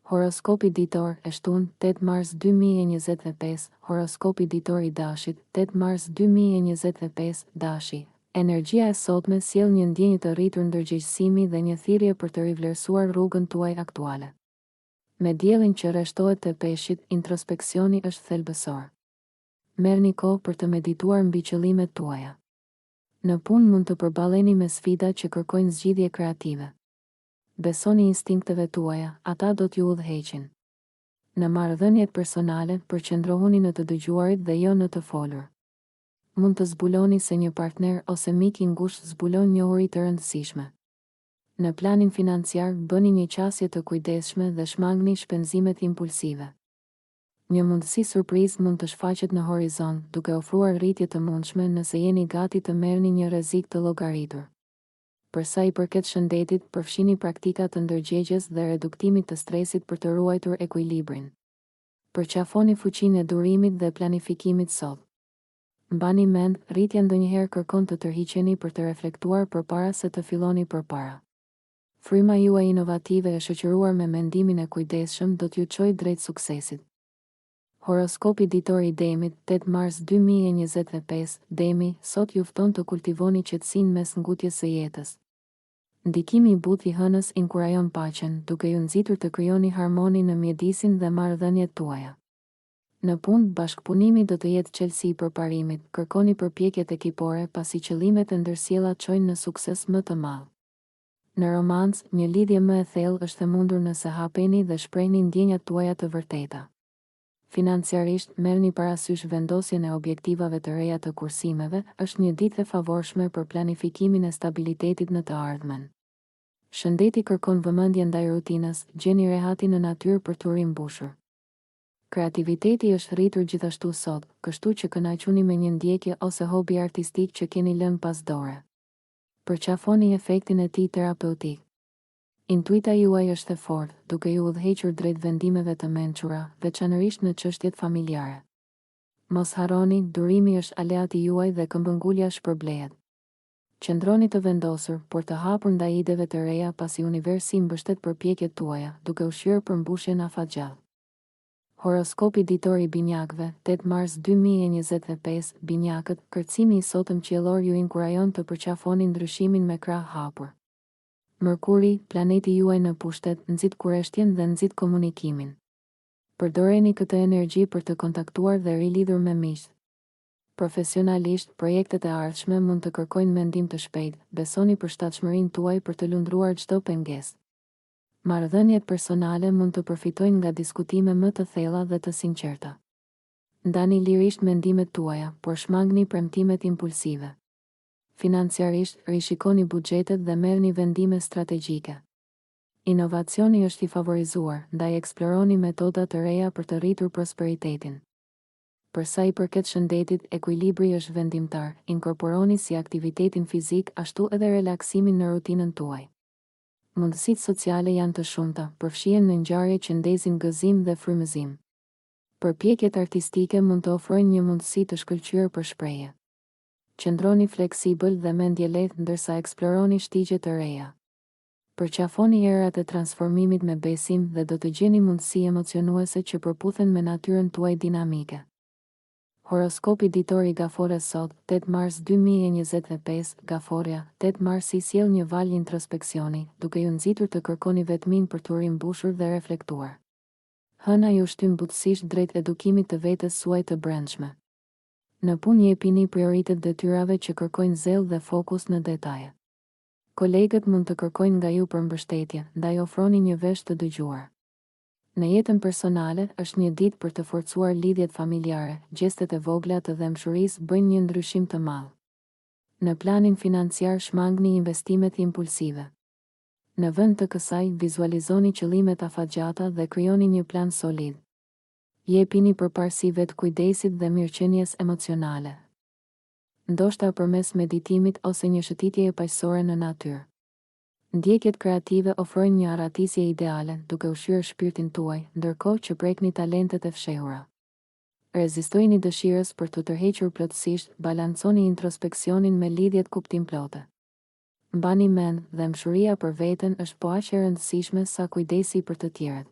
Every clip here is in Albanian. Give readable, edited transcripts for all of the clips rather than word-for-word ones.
Horoskopi ditor e shtunë 8 mars 2025, horoskopi ditor i dashit 8 mars 2025, dashi. Energjia e sotme sjell një ndjenjë të rritur ndërgjegjësimi dhe një thirrje për të rivlerësuar rrugën tuaj aktuale. Me diellin që rreshtohet te peshqit, introspeksioni është thelbësor. Merrni kohë për të medituar mbi qëllimet tuaja. Në punë mund të përballeni me sfida që kërkojnë zgjidhje kreative. Besoni instinkteve tuaja, ata do t'ju udhëheqin. Në marrëdhëniet personale, përqendrohuni në të dëgjuarit dhe jo në të folur. Mund të zbuloni se një partner ose mik i ngushtë zbulon njohuri të rëndësishme. Në planin financiar, bëni një qasje të kujdesshme dhe shmangni shpenzimet impulsive. Një mundësi surprizë mund të shfaqet në horizont, duke ofruar rritje të mundshme nëse jeni gati të merrni një rrezik të llogaritur. Për sa i përket shëndetit, përfshini praktika të ndërgjegjes dhe reduktimit të stresit për të ruajtur ekuilibrin. Përqafoni fuqinë e durimit dhe planifikimit sot. Mbani mend, rritja ndonjëherë kërkon të tërhiqeni për të reflektuar përpara se të filloni përpara. Fryma juaj inovative e shoqëruar me mendimin e kujdesshëm do t'ju çojë drejt suksesit. Horoskopi ditor i Demit, 8 mars 2025, Demi, sot ju fton të kultivoni qetësinë mes ngutjes së jetës. Ndikimi i butë i hënës inkurajon paqen, duke ju nxitur të krijoni harmoni në mjedisin dhe marrëdhëniet tuaja. Në punë, bashkëpunimi do të jetë çelësi i përparimit, kërkoni përpjekjet ekipore pasi qëllimet e ndërsjella çojnë në sukses më të madh. Në romancë, një lidhje më e thellë është e mundur nëse hapeni dhe shprehni ndjenjat tuaja të vërteta. Financiarisht, merrni parasysh vendosjen e objektivave të reja të kursimeve, është një ditë e favorshme për planifikimin e stabilitetit në të ardhmen. Shëndeti kërkon vëmendje ndaj rutinës, gjeni rehati në natyrë për të rimbushur. Kreativiteti është rritur gjithashtu sot, kështu që kënaquni me një ndjekje ose hobi artistik që keni lënë pas dore. Përqafoni efektin e tij terapeutik. Intuita juaj është e fortë, duke ju udhëhequr drejt vendimeve të mençura, veçanërisht në çështjet familjare. Mos harroni, durimi është aleati juaj dhe këmbëngulja shpërblehet. Qëndroni të vendosur, por të hapur ndaj ideve të reja pasi universi mbështet përpjekjet tuaja, duke ushqyer përmbushjen afatgjallë. Horoskopi ditor i binjakëve, 8 mars 2025, binjakët, kërcimi i sotëm qiellor ju inkurajon të përqafoni ndryshimin me krah hapur. Mërkuri, planeti juaj në pushtet, nxit kurreshtjen dhe nxit komunikimin. Përdoreni këtë energji për të kontaktuar dhe rilidhur me miq. Profesionalisht, projektet e ardhshme mund të kërkojnë mendim të shpejtë, besoni përshtatshmërinë tuaj për të lundruar çdo pengesë. Marrëdhëniet personale mund të përfitojnë nga diskutime më të thella dhe të sinqerta. Ndani lirisht mendimet tuaja, por shmangni premtimet impulsive. Financiarisht, rishikoni buxhetet dhe merrni vendime strategjike. Inovacioni është i favorizuar, ndaj eksploroni metoda të reja për të rritur prosperitetin. Për sa i përket shëndetit, ekuilibri është vendimtar, inkorporoni si aktivitetin fizik ashtu edhe relaksimin në rutinën tuaj. Mundësitë sociale janë të shumta, përfshihen në ngjarje që ndezin gëzim dhe frymëzim. Përpjekjet artistike mund të ofrojnë një mundësi të shkëlqyer për shprehje. Qëndroni fleksibël dhe mendje lehtë ndërsa eksploroni shtigje të reja. Përqafoni erat e transformimit me besim dhe do të gjeni mundësi emocionuese që përputhen me natyrën tuaj dinamike. Horoskopi ditor i Gafores sot, 8 mars 2025, Gaforia, 8 marsi sjell një valë introspeksioni, duke ju nxitur të kërkoni vetmin për të rimbushur dhe reflektuar. Hëna ju shtyn butësisht drejt edukimit të vetes suaj të brendshme. Në punë jepini prioritet detyrave që kërkojnë zell dhe fokus në detaje. Kolegët mund të kërkojnë nga ju përmbështetje, ndaj ofroni një vesh të dëgjuar. Në jetën personale, është një ditë për të forcuar lidhjet familjare, gjestet e vogla të dëmshurisë bëjnë një ndryshim të madh. Në planin financiar shmangni investimet impulsive. Në vend të kësaj, vizualizoni qëllimet afatgjata dhe krijoni një plan solid. Jepini përparësi vetë kujdesit dhe mirëqenies emocionale. Ndoshta përmes meditimit ose një shëtitjeje paqësore në natyrë. Ndjekjet kreative ofrojnë një arratisje ideale, duke ushqyer shpirtin tuaj, ndërkohë që prekni talentet e fshehura. Rezistojini dëshirës për të tërhequr plotësisht, balanconi introspeksionin me lidhjet kuptimplote. Mbani mend, dëmshuria për veten është po aq e rëndësishme sa kujdesi për të tjerët.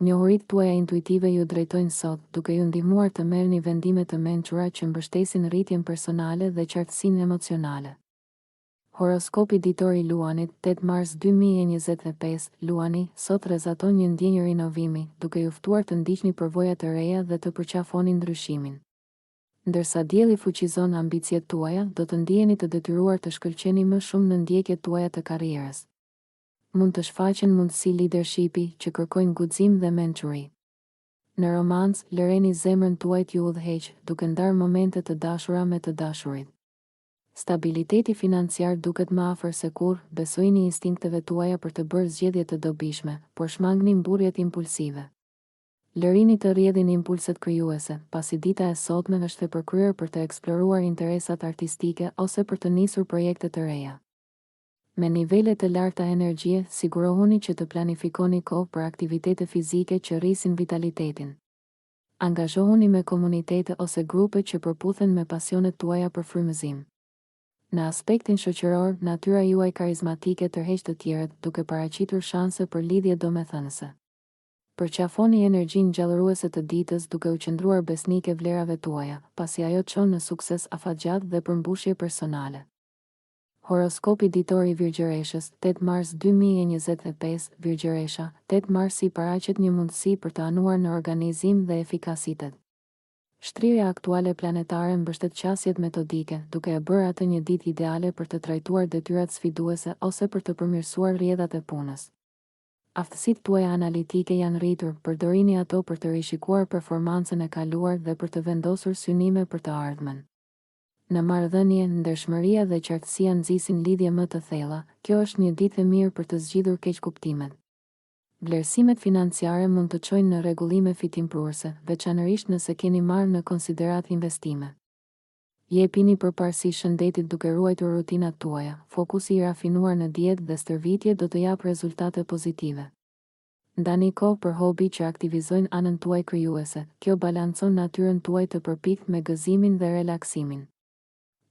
Njohuritë tuaja intuitive ju drejtojnë sot, duke ju ndihmuar të merrni vendime të mençura që mbështesin rritjen personale dhe qartësinë emocionale. Horoskopi ditor i Luanit, 8 Mars 2025, Luani, sot rrezaton një ndjenjë rinovimi, duke ju ftuar të ndiqni përvoja të reja dhe të përqafoni ndryshimin. Ndërsa dielli fuqizon ambicjet tuaja, do të ndjeni të detyruar të shkëlqeni më shumë në ndjekjet tuaja të karrierës. Mund të shfaqen mundësi leadershipi që kërkojnë guxim dhe mençuri. Në romancë, lëreni zemrën tuaj t'ju udhëheq, duke ndarë momente të dashura me të dashurit. Stabiliteti financiar duket më afër se kur, besojini instinkteve tuaja për të bërë zgjedhje të dobishme, por shmangni mburrjet impulsive. Lërini të rrjedhin impulset krijuese, pasi dita e sotme është e përkryer për të eksploruar interesat artistike ose për të nisur projekte të reja. Me nivele të larta energjie, sigurohuni që të planifikoni kohë për aktivitete fizike që rrisin vitalitetin. Angazhohuni me komunitete ose grupe që përputhen me pasionet tuaja për frymëzim. Në aspektin shoqëror, natyra juaj karizmatike tërheq të tjerët, duke paraqitur shanse për lidhje domethënëse. Përqafoni energjinë gjallëruese të ditës duke u qëndruar besnike vlerave tuaja, pasi ajo çon në sukses afatgjat dhe përmbushje personale. Horoskopi ditor i Virgjëreshës, 8 Mars 2025, Virgjëresha, 8 Marsi paraqet një mundësi për të anuar në organizim dhe efikasitet. Shtrirja aktuale planetare mbështet qasjet metodike, duke e bërë atë një ditë ideale për të trajtuar detyrat sfiduese ose për të përmirësuar rrjedhat e punës. Aftësitë tuaja analitike janë rritur, përdorini ato për të rishikuar performancën e kaluar dhe për të vendosur synime për të ardhmen. Në marrëdhënie, ndershmëria dhe qartësia nxisin lidhje më të thella, kjo është një ditë e mirë për të zgjidhur keqkuptimet. Vlerësimet financiare mund të çojnë në rregullime fitimpruese, veçanërisht nëse keni marrë në konsiderat investime. Jepini përparësi shëndetit duke ruajtur rutinat tuaja, fokusi i rafinuar në dietë dhe stërvitje do të japë rezultate pozitive. Ndani kohë për hobi që aktivizojnë anën tuaj krijuese, kjo balancon natyrën tuaj të përpiktë me gëzimin dhe relaksimin.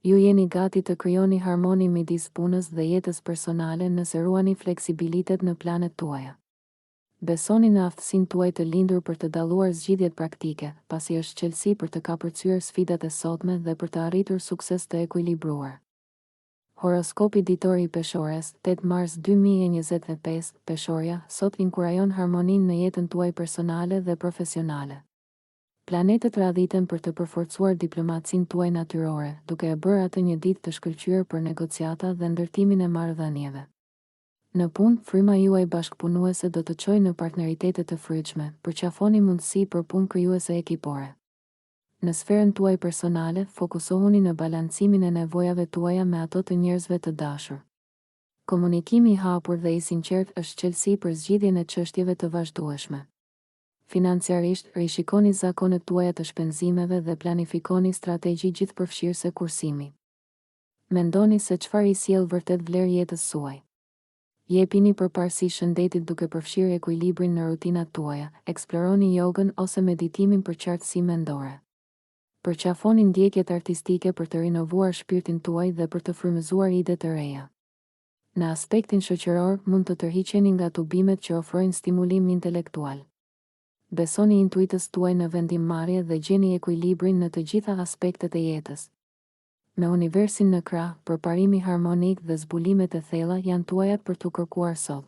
Ju jeni gati të krijoni harmoni midis punës dhe jetës personale nëse ruani fleksibilitet në planet tuaja. Besoni në aftësinë tuaj të lindur për të dalluar zgjidhjet praktike, pasi është qelësi për të kapërcyer sfidat e sotme dhe për të arritur sukses të ekuilibruar. Horoskopi ditor i Peshores, 8 Mars 2025, Peshorja, sot inkurajon harmoninë në jetën tuaj personale dhe profesionale. Planetët radhiten për të përforcuar diplomacinë tuaj natyrore, duke e bërë atë një ditë të shkëlqyer për negociata dhe ndërtimin e marrëdhënieve. Në punë, fryma juaj bashkëpunuese do të çojë në partneritete të frytshme, përqafoni mundësi për punë krijuese ekipore. Në sferën tuaj personale, fokusohuni në balancimin e nevojave tuaja me ato të njerëzve të dashur. Komunikimi i hapur dhe i sinqert është qelësi për zgjidhjen e çështjeve të vazhdueshme. Financiarisht, rishikoni zakonet tuaja të shpenzimeve dhe planifikoni strategji gjithëpërfshirëse kursimi. Mendoni se çfarë i sjell vërtet vlerë jetës suaj. Jepini përparësi shëndetit duke përfshirë ekuilibrin në rutinat tuaja, eksploroni jogën ose meditimin për qartësi mendore. Përqafoni ndjekjet artistike për të rinovuar shpirtin tuaj dhe për të frymëzuar ide të reja. Në aspektin shoqëror, mund të tërhiqeni nga tubimet që ofrojnë stimulim intelektual. Besoni intuitës tuaj në vendimmarrje dhe gjeni ekuilibrin në të gjitha aspektet e jetës. Me universin në krah, përparimi harmonik dhe zbulimet e thella janë tuajat për të kërkuar sot.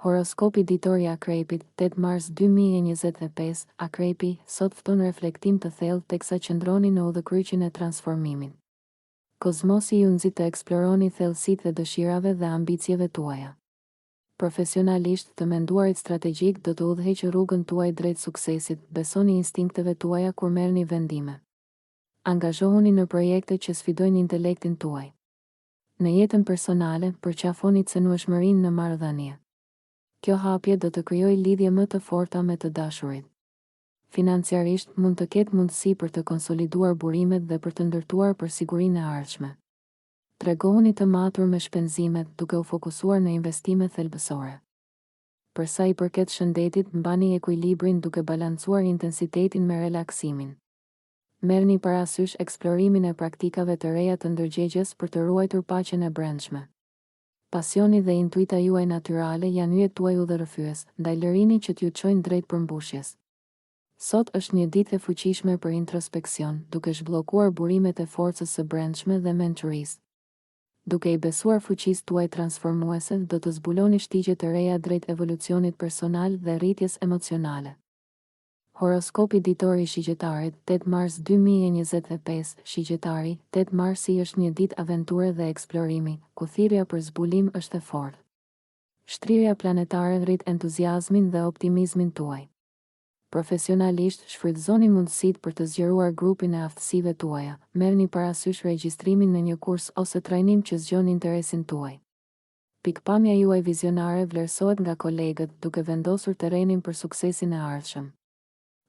Horoskopi ditor i Akrepit, 8 Mars 2025, Akrepi, sot fton reflektim të thellë teksa qëndroni në udhëkryqin e transformimit. Kozmosi ju nxit të eksploroni thellësitë e dëshirave dhe ambicjeve tuaja. Profesionalisht, të menduarit strategjik do të udhëheqë rrugën tuaj drejt suksesit, besoni instinkteve tuaja kur merrni vendime. Angazhohuni në projekte që sfidojnë intelektin tuaj. Në jetën personale, përqafoni cenueshmërinë në marrëdhënie. Kjo hapje do të krijojë lidhje më të forta me të dashurit. Financiarisht, mund të ketë mundësi për të konsoliduar burimet dhe për të ndërtuar për sigurinë e ardhshme. Tregohuni të matur me shpenzimet, duke u fokusuar në investime thelbësore. Për sa i përket shëndetit, mbani ekuilibrin duke balancuar intensitetin me relaksimin. Merrni parasysh eksplorimin e praktikave të reja të ndërgjegjes për të ruajtur paqen e brendshme. Pasioni dhe intuita juaj natyrale janë yjet tuaj udhërrëfyes, ndaj lërini që t'ju çojnë drejt përmbushjes. Sot është një ditë e fuqishme për introspeksion, duke zhbllokuar burimet e forcës së brendshme dhe mençurisë. Duke i besuar fuqisë tuaj transformuese, do të zbuloni shtigje të reja drejt evolucionit personal dhe rritjes emocionale. Horoskopi ditor i shigjetarit, 8 mars 2025, shigjetari, 8 marsi është një ditë aventure dhe eksplorimi, ku thirrja për zbulim është e fortë. Shtrirja planetare rrit entuziazmin dhe optimizmin tuaj. Profesionalisht, shfrytëzoni mundësitë për të zgjeruar grupin e aftësive tuaja, merrni parasysh regjistrimin në një kurs ose trajnim që zgjon interesin tuaj. Pikpamja juaj vizionare vlerësohet nga kolegët, duke vendosur terrenin për suksesin e ardhshëm.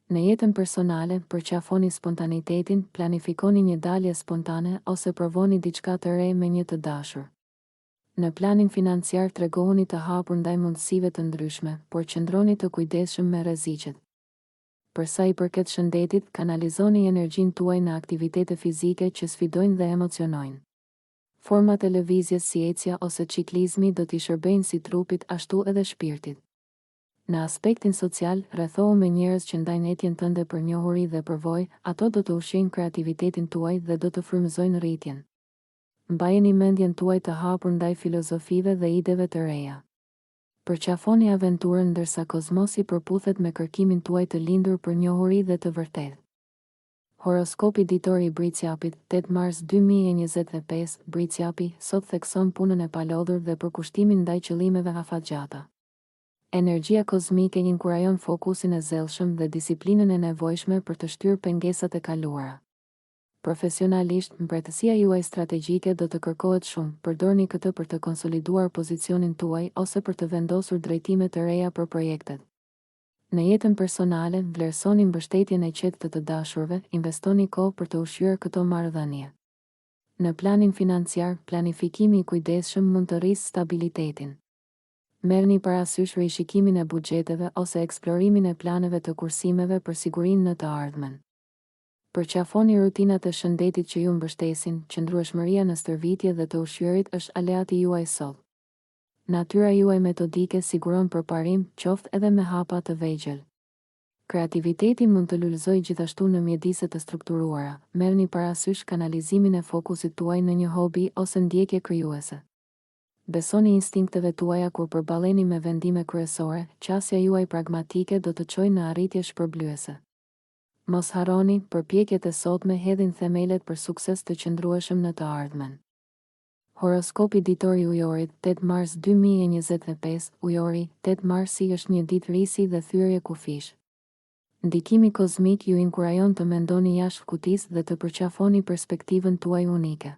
Në jetën personale, përqafoni spontanitetin, planifikoni një dalje spontane ose provoni diçka të re me një të dashur. Në planin financiar tregohuni të hapur ndaj mundësive të ndryshme, por qëndroni të kujdesshëm me rreziqet. Për sa i përket shëndetit, kanalizoni energjinë tuaj në aktivitete fizike që sfidojnë dhe emocionojnë. Format e lëvizjes si ecja ose ciklizmi do t'i shërbejnë si trupit ashtu edhe shpirtit. Në aspektin social, rrethohu me njerëz që ndajnë etjen tënde për njohuri dhe përvojë, ato do të ushqejnë kreativitetin tuaj dhe do të frymëzojnë rritjen. Mbajeni mendjen tuaj të hapur ndaj filozofive dhe ideve të reja. Përqafoni aventurën ndërsa kozmosi përputhet me kërkimin tuaj të lindur për njohuri dhe të vërtetë. Horoskopi ditor i Bricjapit, 8 mars 2025, Bricjapi, sot thekson punën e palodhur dhe përkushtimin ndaj qëllimeve afatgjata. Energjia kozmike inkurajon fokusin e zellshëm dhe disiplinën e nevojshme për të shtyrë pengesat e kaluara. Profesionalisht, mbretësia juaj strategjike do të kërkohet shumë, përdorni këtë për të konsoliduar pozicionin tuaj ose për të vendosur drejtime të reja për projektet. Në jetën personale, vlerësoni mbështetjen e qetë të dashurve, investoni kohë për të ushqyer këto marrëdhënie. Në planin financiar, planifikimi i kujdesshëm mund të rrisë stabilitetin. Merrni parasysh rishikimin e buxheteve ose eksplorimin e planeve të kursimeve për sigurinë në të ardhmen. Përqafoni rutinat e shëndetit që ju mbështesin, qëndrueshmëria në stërvitje dhe të ushqyerit është aleati juaj sot. Natyra juaj metodike siguron përparim, qoftë edhe me hapa të vegjël. Kreativiteti mund të lulëzojë gjithashtu në mjedise të strukturuara. Merrni parasysh kanalizimin e fokusit tuaj në një hobi ose ndjekje krijuese. Besoni instinkteve tuaja kur përballeni me vendime kryesore, qasja juaj pragmatike do të çojë në arritje shpërblyese. Mos harroni, përpjekjet e sotme hedhin themelet për sukses të qëndrueshëm në të ardhmen. Horoskopi ditor i Ujorit, 8 mars 2025, Ujori, 8 marsi është një ditë risi dhe thyrje kufish. Ndikimi kozmik ju inkurajon të mendoni jashtë kutisë dhe të përqafoni perspektivën tuaj unike.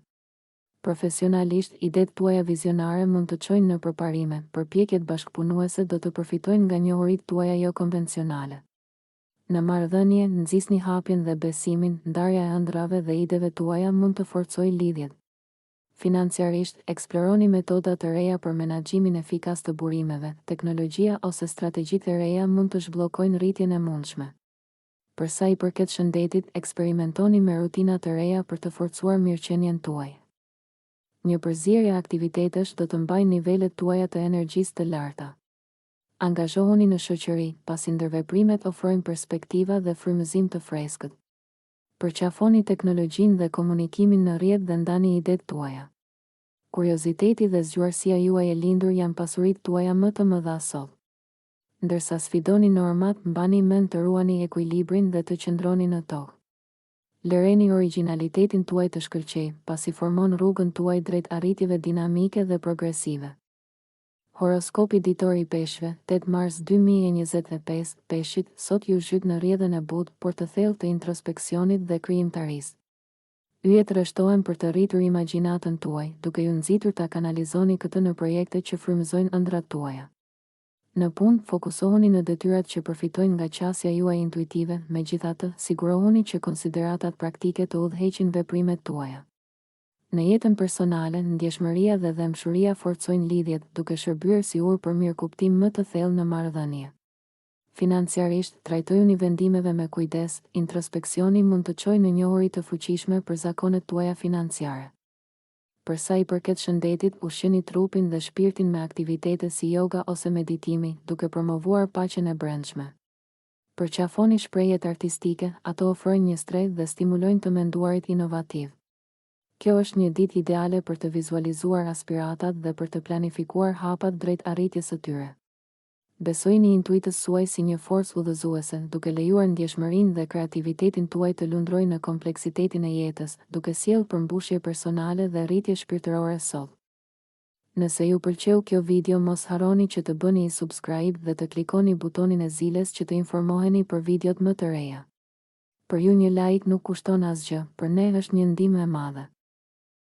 Profesionalisht, idetë tuaja vizionare mund të çojnë në përparime, përpjekjet bashkëpunuese do të përfitojnë nga njohuritë tuaja jo konvencionale. Në marrëdhënie, nxisni hapjen dhe besimin, ndarja e ëndrave dhe ideve tuaja mund të forcojë lidhjet. Financiarisht, eksploroni metoda të reja për menaxhimin efikas të burimeve, teknologjia ose strategjitë e reja mund të zhbllokojnë rritjen e mundshme. Për sa i përket shëndetit, eksperimentoni me rutina të reja për të forcuar mirëqenien tuaj. Një përzierje aktivitetesh do të mbajë nivelet tuaja të energjisë të larta. Angazhohuni në shoqëri, pasi ndërveprimet ofrojnë perspektiva dhe frymëzim të freskët. Përqafoni teknologjinë dhe komunikimin në rrjet dhe ndani idetë tuaja. Kurioziteti dhe zgjuarësia juaj e lindur janë pasuritë tuaja më të mëdha sot. Ndërsa sfidoni normat, mbani mend të ruani ekuilibrin dhe të qëndroni në tokë. Lëreni origjinalitetin tuaj të shkëlqejë, pasi formon rrugën tuaj drejt arritjeve dinamike dhe progresive. Horoskopi ditor i Peshqve, 8 mars 2025, Peshqit, sot ju zhyt në rrjedhën e butë, por të thellë të introspeksionit dhe krijimtarisë. Yjet rreshtohen për të rritur imagjinatën tuaj, duke ju nxitur ta kanalizoni këtë në projekte që frymëzojnë ëndrat tuaja. Në punë, fokusohuni në detyrat që përfitojnë nga qasja juaj intuitive, megjithatë, sigurohuni që konsideratat praktike të udhëheqin veprimet tuaja. Në jetën personale, ndjeshmëria dhe dëmshuria forcojnë lidhjet, duke shërbyer si urë për mirëkuptim më të thellë në marrëdhënie. Financiarisht, trajtojuni vendimeve me kujdes, introspeksioni mund të çojë në njohuri të fuqishme për zakonet tuaja financiare. Për sa i përket shëndetit, ushqini trupin dhe shpirtin me aktivitete si yoga ose meditimi, duke promovuar paqen e brendshme. Përqafoni shprehjet artistike, ato ofrojnë një strehë dhe stimulojnë të menduarit inovativ. Kjo është një ditë ideale për të vizualizuar aspiratat dhe për të planifikuar hapat drejt arritjes së tyre. Besojini intuitës suaj si një forcë udhëzuese, duke lejuar ndjeshmërinë dhe kreativitetin tuaj të lundrojnë në kompleksitetin e jetës, duke sjellë përmbushje personale dhe rritje shpirtërore sot. Nëse ju pëlqeu kjo video, mos harroni që të bëni subscribe dhe të klikoni butonin e ziles që të informoheni për videot më të reja. Për ju një like nuk kushton asgjë, për ne është një ndihmë e madhe.